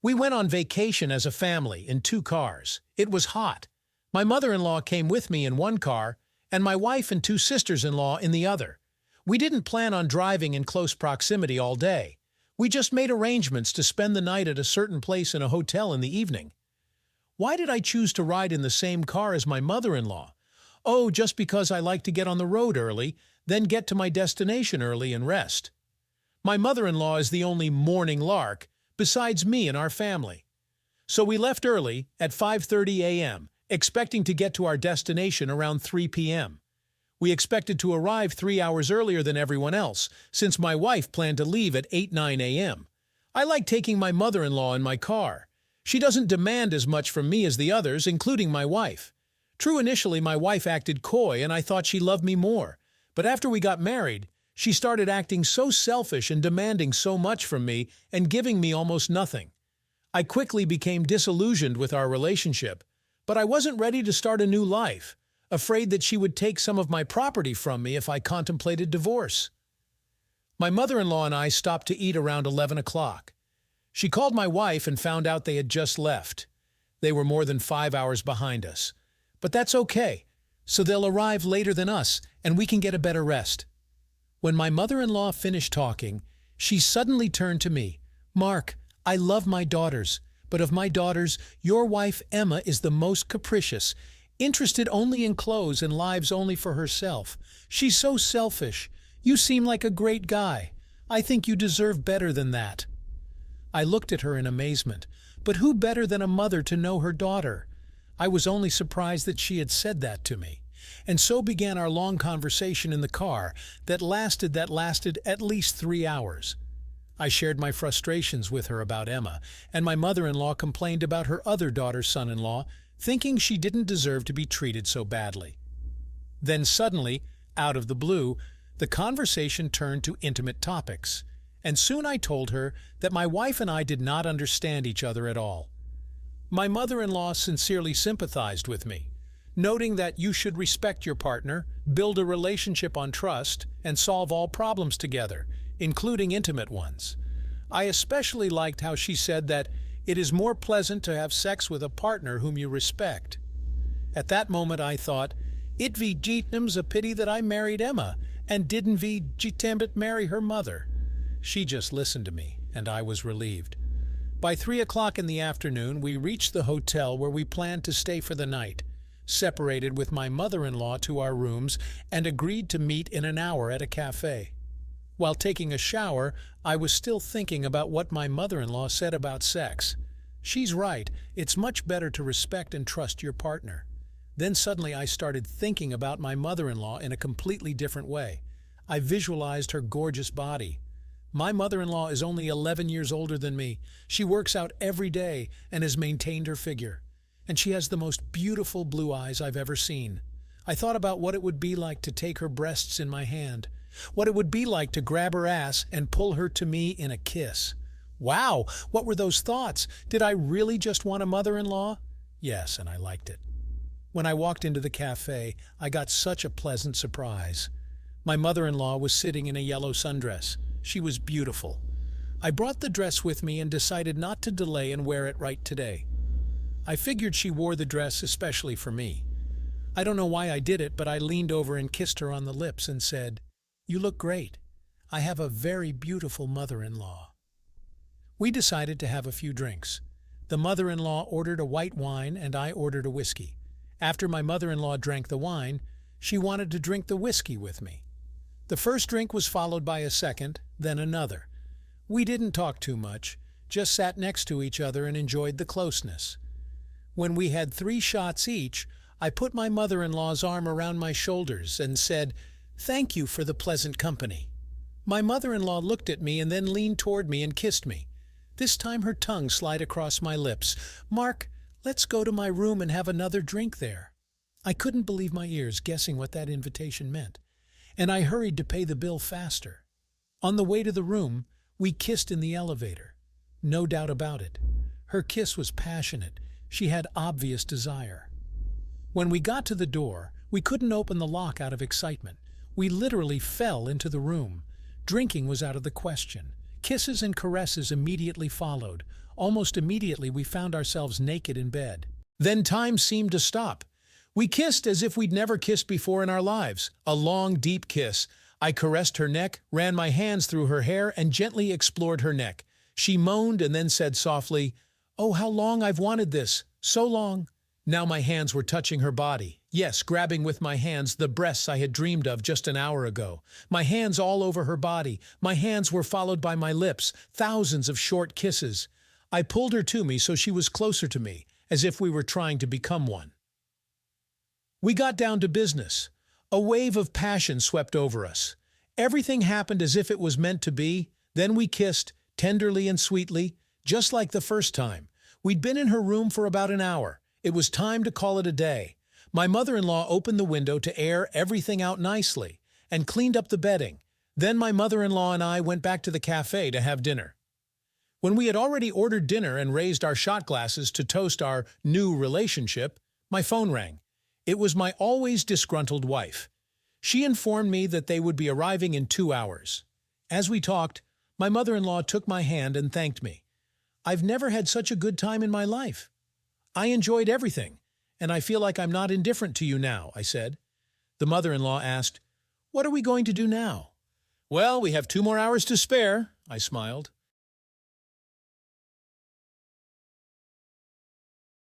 We went on vacation as a family in 2 cars. It was hot. My mother-in-law came with me in 1 car, and my wife and 2 sisters-in-law in the other. We didn't plan on driving in close proximity all day. We just made arrangements to spend the night at a certain place in a hotel in the evening. Why did I choose to ride in the same car as my mother-in-law? Oh, just because I like to get on the road early, then get to my destination early and rest. My mother-in-law is the only morning lark, besides me and our family. So we left early, at 5:30 a.m., expecting to get to our destination around 3 p.m. We expected to arrive 3 hours earlier than everyone else, since my wife planned to leave at 8-9 a.m. I like taking my mother-in-law in my car. She doesn't demand as much from me as the others, including my wife. True, initially my wife acted coy and I thought she loved me more. But after we got married, she started acting so selfish and demanding so much from me and giving me almost nothing. I quickly became disillusioned with our relationship, but I wasn't ready to start a new life, afraid that she would take some of my property from me if I contemplated divorce. My mother-in-law and I stopped to eat around 11 o'clock. She called my wife and found out they had just left. They were more than 5 hours behind us. But that's okay, so they'll arrive later than us and we can get a better rest. When my mother-in-law finished talking, she suddenly turned to me. "Mark, I love my daughters, but of my daughters, your wife Emma is the most capricious, interested only in clothes and lives only for herself. She's so selfish. You seem like a great guy. I think you deserve better than that." I looked at her in amazement. But who better than a mother to know her daughter? I was only surprised that she had said that to me. And so began our long conversation in the car that lasted at least 3 hours. I shared my frustrations with her about Emma, and my mother-in-law complained about her other daughter's son-in-law, thinking she didn't deserve to be treated so badly. Then suddenly, out of the blue, the conversation turned to intimate topics, and soon I told her that my wife and I did not understand each other at all. My mother-in-law sincerely sympathized with me, noting that you should respect your partner, build a relationship on trust, and solve all problems together, including intimate ones. I especially liked how she said that it is more pleasant to have sex with a partner whom you respect. At that moment I thought, it v jeetnam's a pity that I married Emma, and didn't v jeetambit marry her mother. She just listened to me, and I was relieved. By 3 o'clock in the afternoon, we reached the hotel where we planned to stay for the night, separated with my mother-in-law to our rooms, and agreed to meet in an hour at a cafe. While taking a shower, I was still thinking about what my mother-in-law said about sex. She's right, it's much better to respect and trust your partner. Then suddenly I started thinking about my mother-in-law in a completely different way. I visualized her gorgeous body. My mother-in-law is only 11 years older than me. She works out every day and has maintained her figure. And she has the most beautiful blue eyes I've ever seen. I thought about what it would be like to take her breasts in my hand, what it would be like to grab her ass and pull her to me in a kiss. Wow, what were those thoughts? Did I really just want a mother-in-law? Yes, and I liked it. When I walked into the cafe, I got such a pleasant surprise. My mother-in-law was sitting in a yellow sundress. She was beautiful. I brought the dress with me and decided not to delay and wear it right today. I figured she wore the dress especially for me. I don't know why I did it, but I leaned over and kissed her on the lips and said, "You look great. I have a very beautiful mother-in-law." We decided to have a few drinks. The mother-in-law ordered a white wine and I ordered a whiskey. After my mother-in-law drank the wine, she wanted to drink the whiskey with me. The first drink was followed by a second, then another. We didn't talk too much, just sat next to each other and enjoyed the closeness. When we had 3 shots each, I put my mother-in-law's arm around my shoulders and said, "Thank you for the pleasant company." My mother-in-law looked at me and then leaned toward me and kissed me. This time her tongue slid across my lips. "Mark, let's go to my room and have another drink there." I couldn't believe my ears, guessing what that invitation meant, and I hurried to pay the bill faster. On the way to the room, we kissed in the elevator. No doubt about it. Her kiss was passionate. She had obvious desire. When we got to the door, we couldn't open the lock out of excitement. We literally fell into the room. Drinking was out of the question. Kisses and caresses immediately followed. Almost immediately, we found ourselves naked in bed. Then time seemed to stop. We kissed as if we'd never kissed before in our lives. A long, deep kiss. I caressed her neck, ran my hands through her hair, and gently explored her neck. She moaned and then said softly, "Oh, how long I've wanted this. So long." Now my hands were touching her body. Yes, grabbing with my hands the breasts I had dreamed of just an hour ago. My hands all over her body. My hands were followed by my lips, thousands of short kisses. I pulled her to me so she was closer to me, as if we were trying to become one. We got down to business. A wave of passion swept over us. Everything happened as if it was meant to be. Then we kissed, tenderly and sweetly, just like the first time. We'd been in her room for about an hour. It was time to call it a day. My mother-in-law opened the window to air everything out nicely and cleaned up the bedding. Then my mother-in-law and I went back to the cafe to have dinner. When we had already ordered dinner and raised our shot glasses to toast our new relationship, my phone rang. It was my always disgruntled wife. She informed me that they would be arriving in 2 hours. As we talked, my mother-in-law took my hand and thanked me. "I've never had such a good time in my life. I enjoyed everything, and I feel like I'm not indifferent to you now," I said. The mother-in-law asked, "What are we going to do now?" "Well, we have 2 more hours to spare," I smiled.